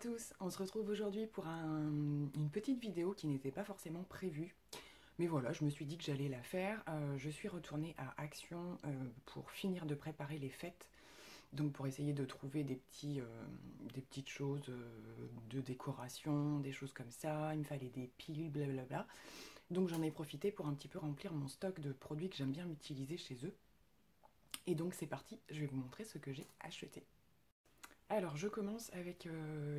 tous, on se retrouve aujourd'hui pour une petite vidéo qui n'était pas forcément prévue. Mais voilà, je me suis dit que j'allais la faire. Je suis retournée à Action pour finir de préparer les fêtes. Donc pour essayer de trouver des petites choses de décoration, des choses comme ça. Il me fallait des piles, blablabla. Donc j'en ai profité pour un petit peu remplir mon stock de produits que j'aime bien utiliser chez eux. Et donc c'est parti, je vais vous montrer ce que j'ai acheté. Alors je commence avec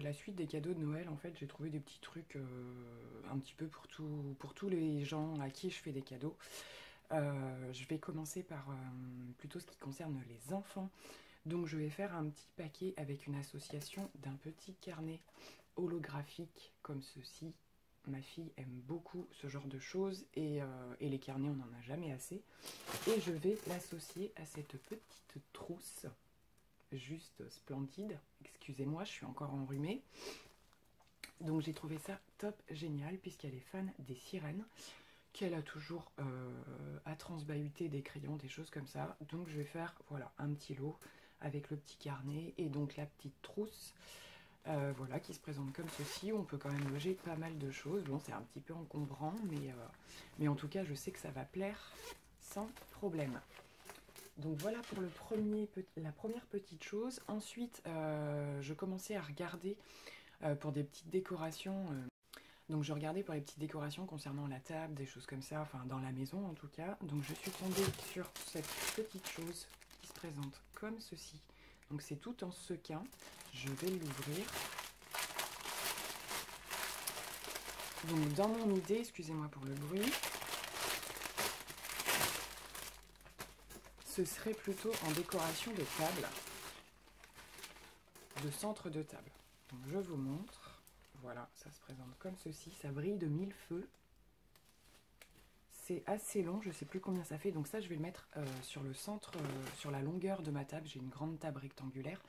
la suite des cadeaux de Noël. En fait j'ai trouvé des petits trucs un petit peu pour tous les gens à qui je fais des cadeaux. Je vais commencer par plutôt ce qui concerne les enfants. Donc je vais faire un petit paquet avec une association d'un petit carnet holographique comme ceci. Ma fille aime beaucoup ce genre de choses et les carnets on n'en a jamais assez. Et je vais l'associer à cette petite trousse. Juste splendide, excusez-moi, je suis encore enrhumée. Donc j'ai trouvé ça top génial puisqu'elle est fan des sirènes, qu'elle a toujours à transbahuter des crayons, des choses comme ça. Donc je vais faire voilà un petit lot avec le petit carnet et donc la petite trousse voilà, qui se présente comme ceci. On peut quand même loger pas mal de choses. Bon, c'est un petit peu encombrant, mais en tout cas je sais que ça va plaire sans problème. Donc voilà pour la première petite chose. Ensuite, je commençais à regarder pour des petites décorations. Donc je regardais pour les petites décorations concernant la table, des choses comme ça, enfin dans la maison en tout cas. Donc je suis tombée sur cette petite chose qui se présente comme ceci. Donc c'est tout en sequin. Je vais l'ouvrir. Donc dans mon idée, excusez-moi pour le bruit, ce serait plutôt en décoration de table, de centre de table. Donc je vous montre. Voilà, ça se présente comme ceci. Ça brille de mille feux. C'est assez long, je ne sais plus combien ça fait. Donc ça, je vais le mettre sur le centre, sur la longueur de ma table. J'ai une grande table rectangulaire.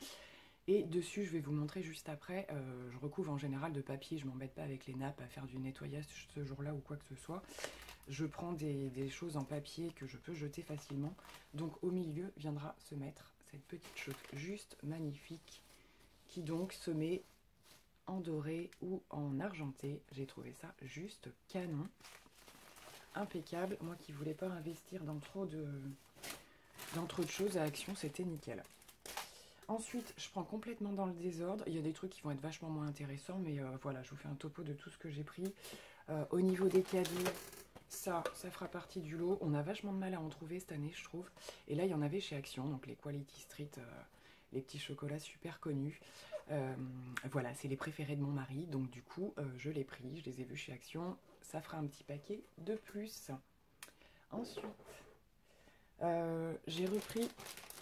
Et dessus, je vais vous montrer juste après. Je recouvre en général de papier. Je ne m'embête pas avec les nappes à faire du nettoyage ce jour-là ou quoi que ce soit. Je prends des choses en papier que je peux jeter facilement. Donc au milieu viendra se mettre cette petite chose juste magnifique qui donc se met en doré ou en argenté. J'ai trouvé ça juste canon. Impeccable. Moi qui voulais pas investir dans trop de choses à Action, c'était nickel. Ensuite, je prends complètement dans le désordre. Il y a des trucs qui vont être vachement moins intéressants, mais voilà, je vous fais un topo de tout ce que j'ai pris. Au niveau des cadeaux, ça fera partie du lot. On a vachement de mal à en trouver cette année, je trouve. Et là, il y en avait chez Action, donc les Quality Street, les petits chocolats super connus. Voilà, c'est les préférés de mon mari, donc du coup, je les ai pris, je les ai vus chez Action. Ça fera un petit paquet de plus. Ensuite, j'ai repris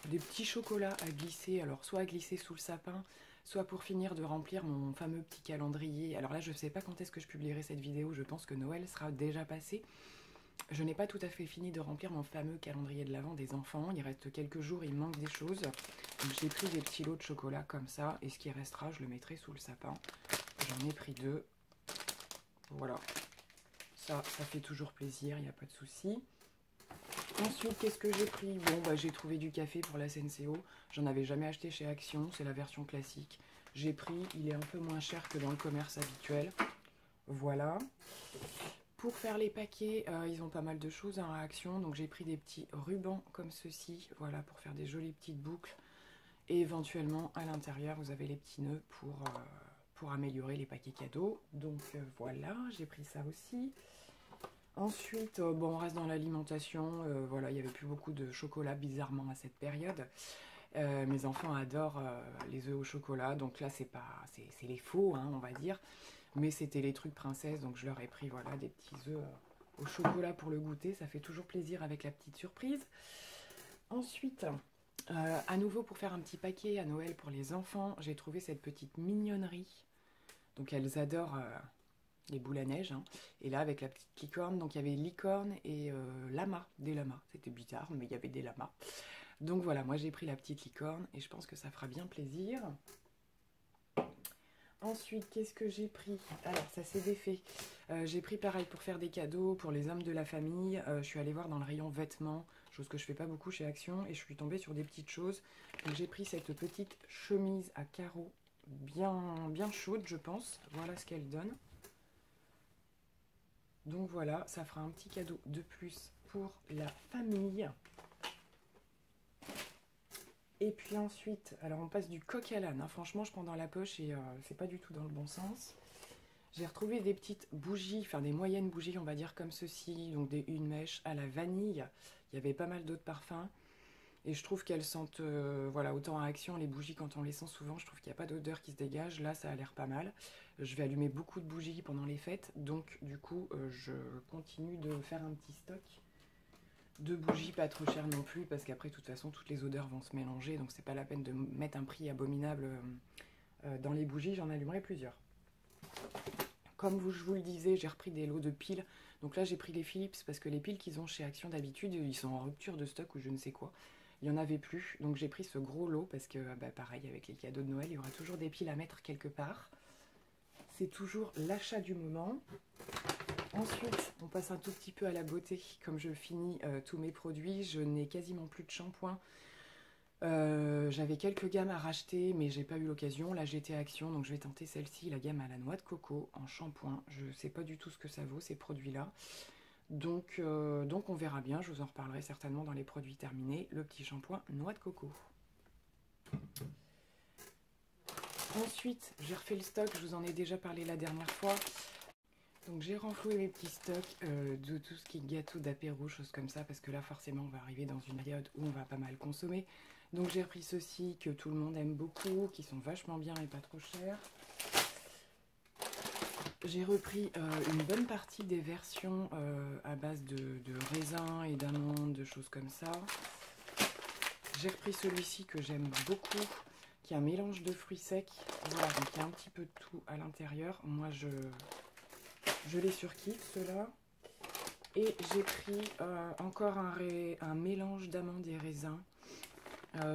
des petits chocolats à glisser, alors soit à glisser sous le sapin, soit pour finir de remplir mon fameux petit calendrier. Alors là, je ne sais pas quand est-ce que je publierai cette vidéo, je pense que Noël sera déjà passé. Je n'ai pas tout à fait fini de remplir mon fameux calendrier de l'Avent des enfants, il reste quelques jours, il manque des choses. Donc j'ai pris des petits lots de chocolat comme ça, et ce qui restera, je le mettrai sous le sapin. J'en ai pris 2. Voilà, ça fait toujours plaisir, il n'y a pas de souci. Ensuite, qu'est-ce que j'ai pris? Bon, bah, j'ai trouvé du café pour la SNCO. J'en avais jamais acheté chez Action, c'est la version classique. J'ai pris, il est un peu moins cher que dans le commerce habituel. Voilà. Pour faire les paquets, ils ont pas mal de choses à Action. Donc j'ai pris des petits rubans comme ceci, voilà, pour faire des jolies petites boucles. Et éventuellement, à l'intérieur, vous avez les petits nœuds pour améliorer les paquets cadeaux. Donc voilà, j'ai pris ça aussi. Ensuite, bon, on reste dans l'alimentation. Voilà, il n'y avait plus beaucoup de chocolat bizarrement à cette période. Mes enfants adorent les œufs au chocolat, donc là c'est les faux, hein, on va dire. Mais c'était les trucs princesse, donc je leur ai pris voilà des petits œufs au chocolat pour le goûter. Ça fait toujours plaisir avec la petite surprise. Ensuite, à nouveau pour faire un petit paquet à Noël pour les enfants, j'ai trouvé cette petite mignonnerie. Donc elles adorent les boules à neige, hein. Et là avec la petite licorne, donc il y avait licorne et lama, des lamas, c'était bizarre mais il y avait des lamas. Donc voilà, moi j'ai pris la petite licorne et je pense que ça fera bien plaisir. Ensuite, qu'est-ce que j'ai pris? Alors ça c'est défait, j'ai pris pareil pour faire des cadeaux pour les hommes de la famille. Je suis allée voir dans le rayon vêtements, chose que je fais pas beaucoup chez Action, et je suis tombée sur des petites choses. Donc j'ai pris cette petite chemise à carreaux bien chaude, je pense. Voilà ce qu'elle donne. Donc voilà, ça fera un petit cadeau de plus pour la famille. Et puis ensuite, alors on passe du coq à l'âne. Hein. Franchement, je prends dans la poche et c'est pas du tout dans le bon sens. J'ai retrouvé des petites bougies, enfin des moyennes bougies, on va dire comme ceci. Donc une mèche à la vanille. Il y avait pas mal d'autres parfums. Et je trouve qu'elles sentent, voilà, autant à Action, les bougies, quand on les sent souvent, je trouve qu'il n'y a pas d'odeur qui se dégage. Là, ça a l'air pas mal. Je vais allumer beaucoup de bougies pendant les fêtes. Donc, du coup, je continue de faire un petit stock de bougies, pas trop chères non plus, parce qu'après, de toute façon, toutes les odeurs vont se mélanger. Donc, c'est pas la peine de mettre un prix abominable dans les bougies. J'en allumerai plusieurs. Comme je vous le disais, j'ai repris des lots de piles. Donc là, j'ai pris les Philips, parce que les piles qu'ils ont chez Action d'habitude, ils sont en rupture de stock ou je ne sais quoi. Il n'y en avait plus, donc j'ai pris ce gros lot parce que, pareil, avec les cadeaux de Noël, il y aura toujours des piles à mettre quelque part. C'est toujours l'achat du moment. Ensuite, on passe un tout petit peu à la beauté. Comme je finis tous mes produits, je n'ai quasiment plus de shampoing. J'avais quelques gammes à racheter, mais j'ai pas eu l'occasion. Là, j'étais à Action, donc je vais tenter celle-ci, la gamme à la noix de coco en shampoing. Je sais pas du tout ce que ça vaut, ces produits-là. Donc on verra bien, je vous en reparlerai certainement dans les produits terminés, le petit shampoing noix de coco. Ensuite, j'ai refait le stock, je vous en ai déjà parlé la dernière fois. Donc j'ai renfloué mes petits stocks de tout ce qui est gâteau d'apéro, choses comme ça, parce que là forcément on va arriver dans une période où on va pas mal consommer. Donc j'ai repris ceux-ci que tout le monde aime beaucoup, qui sont vachement bien et pas trop chers. J'ai repris une bonne partie des versions à base de raisins et d'amandes, de choses comme ça. J'ai repris celui-ci que j'aime beaucoup, qui est un mélange de fruits secs. Voilà, donc il y a un petit peu de tout à l'intérieur. Moi, je les surkiffe, ceux-là. Et j'ai pris encore un mélange d'amandes et raisins.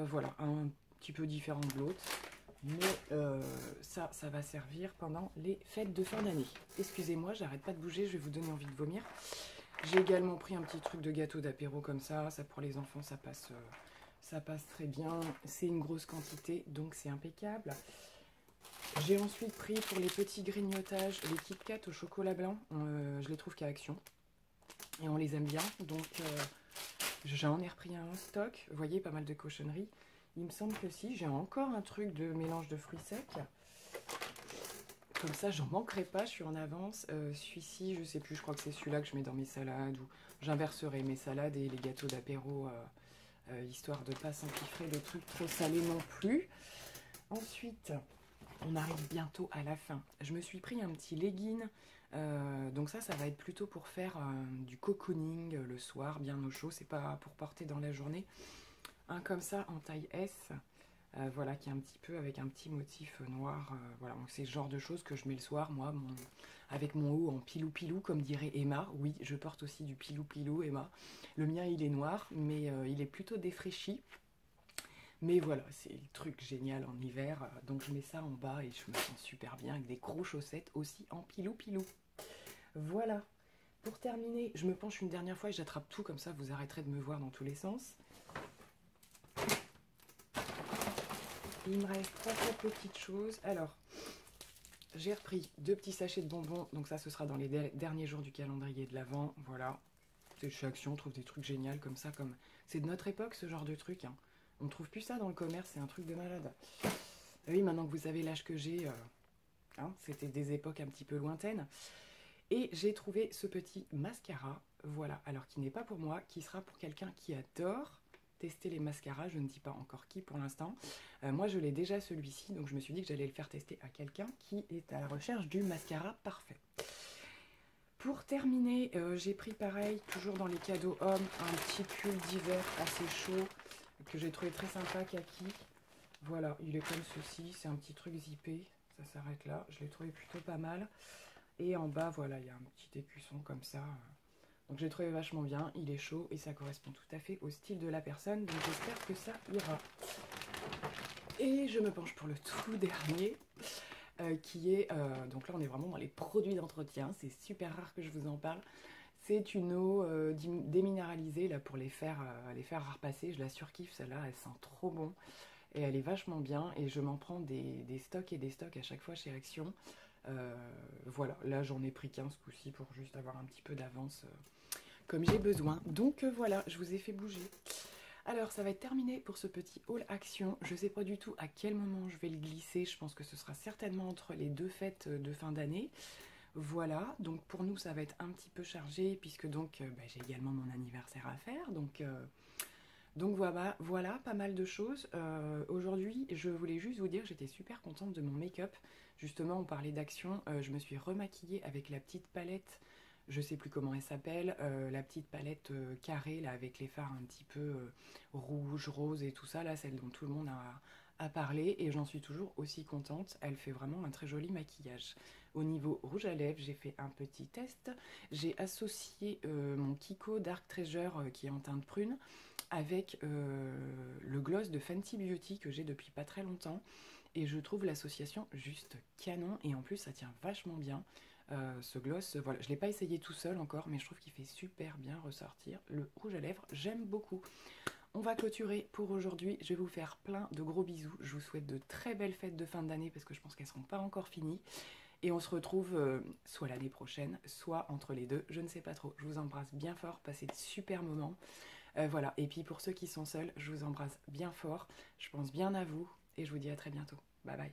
Voilà, un petit peu différent de l'autre. Mais ça va servir pendant les fêtes de fin d'année. Excusez-moi, j'arrête pas de bouger, je vais vous donner envie de vomir. J'ai également pris un petit truc de gâteau d'apéro comme ça. Ça pour les enfants, ça passe très bien. C'est une grosse quantité, donc c'est impeccable. J'ai ensuite pris pour les petits grignotages les Kit Kat au chocolat blanc. Je les trouve qu'à Action. Et on les aime bien, donc j'en ai repris un en stock. Vous voyez, pas mal de cochonneries. Il me semble que si, j'ai encore un truc de mélange de fruits secs. Comme ça, j'en manquerai pas, je suis en avance. Celui-ci, je sais plus, je crois que c'est celui-là que je mets dans mes salades. Ou j'inverserai mes salades et les gâteaux d'apéro, histoire de ne pas s'empiffrer de trucs trop salés non plus. Ensuite, on arrive bientôt à la fin. Je me suis pris un petit legging. Donc ça va être plutôt pour faire du cocooning le soir, bien au chaud. C'est pas pour porter dans la journée. Un comme ça en taille S, voilà, qui est un petit peu avec un petit motif noir. Voilà, donc c'est le genre de choses que je mets le soir, moi, avec mon haut en pilou-pilou, comme dirait Emma. Oui, je porte aussi du pilou-pilou, Emma. Le mien, il est noir, mais il est plutôt défraîchi. Mais voilà, c'est le truc génial en hiver. Donc je mets ça en bas et je me sens super bien avec des gros chaussettes aussi en pilou-pilou. Voilà. Pour terminer, je me penche une dernière fois et j'attrape tout, comme ça vous arrêterez de me voir dans tous les sens. Il me reste 3 petites choses. Alors, j'ai repris 2 petits sachets de bonbons. Donc ça, ce sera dans les derniers jours du calendrier de l'Avent. Voilà. Chez Action, on trouve des trucs géniaux comme ça. C'est de notre époque, ce genre de truc. Hein. On ne trouve plus ça dans le commerce. C'est un truc de malade. Oui, maintenant que vous avez l'âge que j'ai, hein, c'était des époques un petit peu lointaines. Et j'ai trouvé ce petit mascara. Voilà. Alors, qui n'est pas pour moi, qui sera pour quelqu'un qui adore tester les mascaras, je ne dis pas encore qui pour l'instant. Moi je l'ai déjà celui-ci, donc je me suis dit que j'allais le faire tester à quelqu'un qui est à la recherche du mascara parfait. Pour terminer, j'ai pris pareil, toujours dans les cadeaux hommes, un petit pull d'hiver assez chaud, que j'ai trouvé très sympa, kaki. Voilà, il est comme ceci, c'est un petit truc zippé, ça s'arrête là, je l'ai trouvé plutôt pas mal. Et en bas, voilà, il y a un petit écusson comme ça. Donc j'ai trouvé vachement bien, il est chaud et ça correspond tout à fait au style de la personne, donc j'espère que ça ira. Et je me penche pour le tout dernier, qui est, donc là on est vraiment dans les produits d'entretien, c'est super rare que je vous en parle. C'est une eau déminéralisée là, pour les faire à repasser, je la surkiffe, celle-là, elle sent trop bon. et elle est vachement bien et je m'en prends des stocks et des stocks à chaque fois chez Action. Voilà, là j'en ai pris 15 ce coup-ci pour juste avoir un petit peu d'avance comme j'ai besoin. Donc voilà, je vous ai fait bouger. Alors ça va être terminé pour ce petit haul Action. Je ne sais pas du tout à quel moment je vais le glisser. Je pense que ce sera certainement entre les deux fêtes de fin d'année. Voilà, donc pour nous ça va être un petit peu chargé puisque donc j'ai également mon anniversaire à faire. Donc voilà, pas mal de choses. Aujourd'hui, je voulais juste vous dire que j'étais super contente de mon make-up. Justement, on parlait d'Action. Je me suis remaquillée avec la petite palette, je sais plus comment elle s'appelle, la petite palette carrée là avec les fards un petit peu rouge, rose et tout ça, là, celle dont tout le monde a parlé et j'en suis toujours aussi contente. Elle fait vraiment un très joli maquillage. Au niveau rouge à lèvres, j'ai fait un petit test. J'ai associé mon Kiko Dark Treasure qui est en teinte prune avec le gloss de Fenty Beauty que j'ai depuis pas très longtemps et je trouve l'association juste canon et en plus ça tient vachement bien. Ce gloss, voilà, je ne l'ai pas essayé tout seul encore mais je trouve qu'il fait super bien ressortir le rouge à lèvres, j'aime beaucoup. On va clôturer pour aujourd'hui, je vais vous faire plein de gros bisous, je vous souhaite de très belles fêtes de fin d'année parce que je pense qu'elles ne seront pas encore finies et on se retrouve soit l'année prochaine, soit entre les deux, je ne sais pas trop. Je vous embrasse bien fort, passez de super moments. Voilà, et puis pour ceux qui sont seuls, je vous embrasse bien fort, je pense bien à vous et je vous dis à très bientôt. Bye bye.